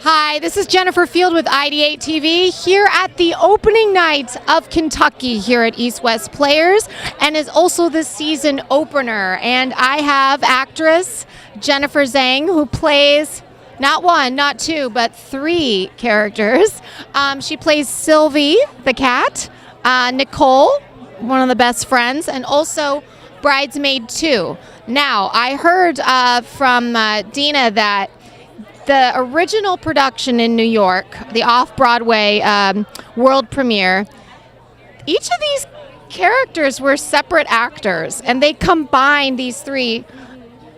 Hi, this is Jenapher Field with ID8 TV here at the opening night of Kentucky here at East West Players, and is also the season opener. And I have actress Jenapher Zheng, who plays not one, not two, but three characters. She plays Sylvie, the cat, Nicole, one of the best friends, and also Bridesmaid 2. Now, I heard from Dina that the original production in New York, the off-Broadway world premiere, each of these characters were separate actors, and they combined these three,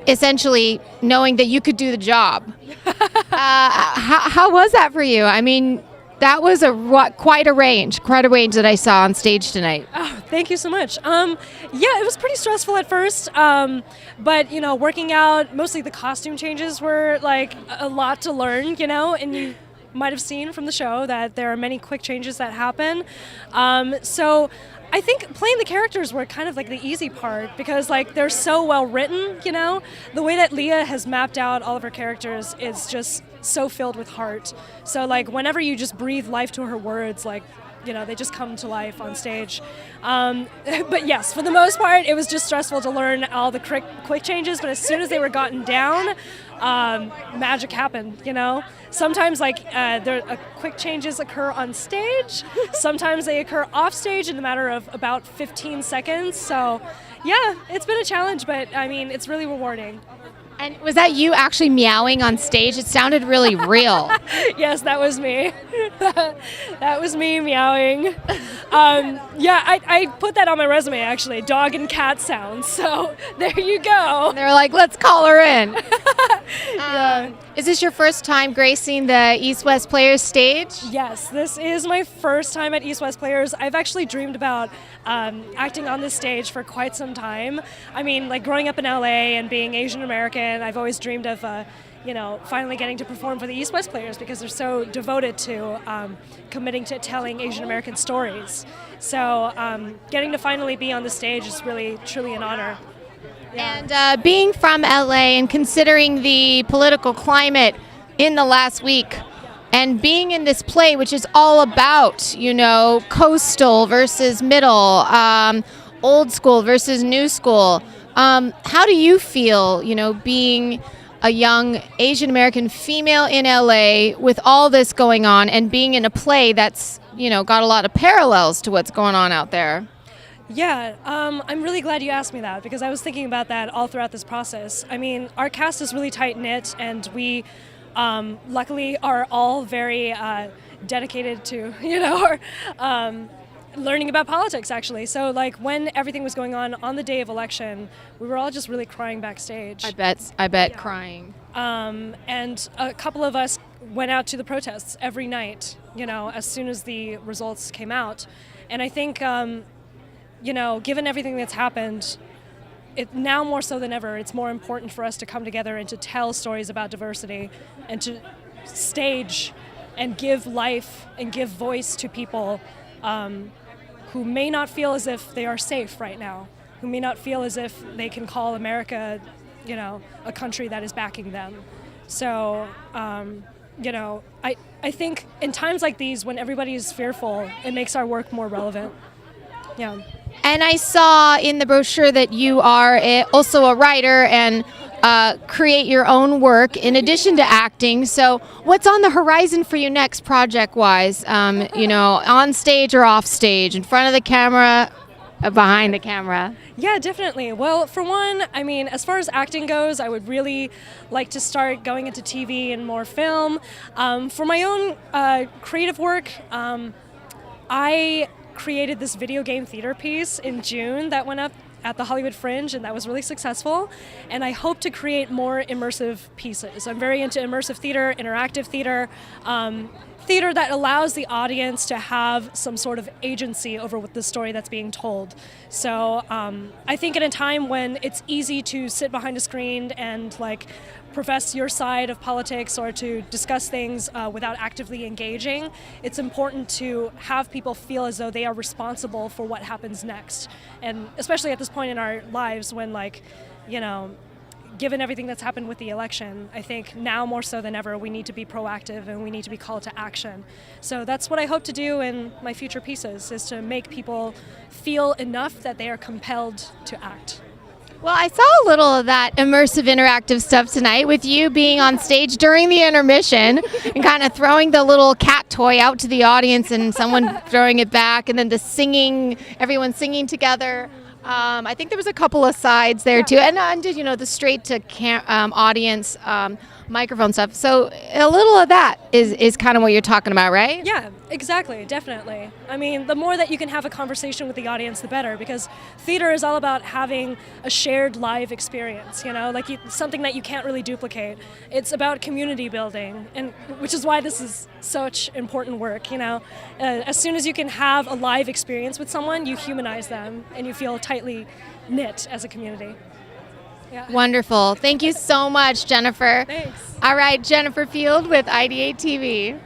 essentially knowing that you could do the job. How was that for you? I mean, that was quite a range that I saw on stage tonight. Oh, thank you so much. Yeah, it was pretty stressful at first, but working out, mostly the costume changes were like a lot to learn, and you might have seen from the show that there are many quick changes that happen. So I think playing the characters were kind of like the easy part because they're so well written, The way that Leah has mapped out all of her characters is just so filled with heart. So whenever you just breathe life to her words, they just come to life on stage. But yes, for the most part, it was just stressful to learn all the quick changes, but as soon as they were gotten down, magic happened, Sometimes quick changes occur on stage, sometimes they occur off stage in a matter of about 15 seconds. So yeah, it's been a challenge, but I mean, it's really rewarding. And was that you actually meowing on stage? It sounded really real. Yes, that was me. That was me meowing. Yeah, I put that on my resume, actually, dog and cat sounds. So there you go. They're like, let's call her in. Yeah. Is this your first time gracing the East West Players stage? Yes, this is my first time at East West Players. I've actually dreamed about acting on this stage for quite some time. I mean, growing up in LA and being Asian American, I've always dreamed of finally getting to perform for the East West Players because they're so devoted to committing to telling Asian American stories. So getting to finally be on the stage is really, truly an honor. Yeah. And being from LA and considering the political climate in the last week, and being in this play, which is all about, coastal versus middle, old school versus new school, how do you feel, being a young Asian American female in LA with all this going on and being in a play that's, got a lot of parallels to what's going on out there? Yeah, I'm really glad you asked me that because I was thinking about that all throughout this process. I mean, our cast is really tight-knit, and we luckily are all very dedicated to, learning about politics, actually. So, when everything was going on the day of election, we were all just really crying backstage. I bet Yeah. crying. And a couple of us went out to the protests every night, as soon as the results came out. And I think given everything that's happened, now more so than ever, it's more important for us to come together and to tell stories about diversity and to stage and give life and give voice to people who may not feel as if they are safe right now, who may not feel as if they can call America, a country that is backing them. So, I think in times like these, when everybody is fearful, it makes our work more relevant. Yeah. And I saw in the brochure that you are also a writer and create your own work in addition to acting. So what's on the horizon for you next project-wise? On stage or off stage, in front of the camera, behind the camera? Yeah, definitely. Well, for one, I mean, as far as acting goes, I would really like to start going into TV and more film. For my own creative work, I created this video game theater piece in June that went up at the Hollywood Fringe, and that was really successful. And I hope to create more immersive pieces. I'm very into immersive theater, interactive theater, theater that allows the audience to have some sort of agency over what the story that's being told. So I think in a time when it's easy to sit behind a screen and profess your side of politics or to discuss things without actively engaging, it's important to have people feel as though they are responsible for what happens next. And especially at this point in our lives when given everything that's happened with the election, I think now more so than ever, we need to be proactive and we need to be called to action. So that's what I hope to do in my future pieces, is to make people feel enough that they are compelled to act. Well, I saw a little of that immersive interactive stuff tonight with you being on stage during the intermission and kind of throwing the little cat toy out to the audience and someone throwing it back, and then the singing, everyone singing together. I think there was a couple of sides there too, and did the straight to audience microphone stuff. So a little of that is kind of what you're talking about, right? Yeah, exactly, definitely. I mean, the more that you can have a conversation with the audience, the better, because theater is all about having a shared live experience, like something that you can't really duplicate. It's about community building, and which is why this is such important work, As soon as you can have a live experience with someone, you humanize them and you feel tightly knit as a community. Yeah. Wonderful. Thank you so much, Jenapher. Thanks. All right, Jenapher Field with ID8 TV.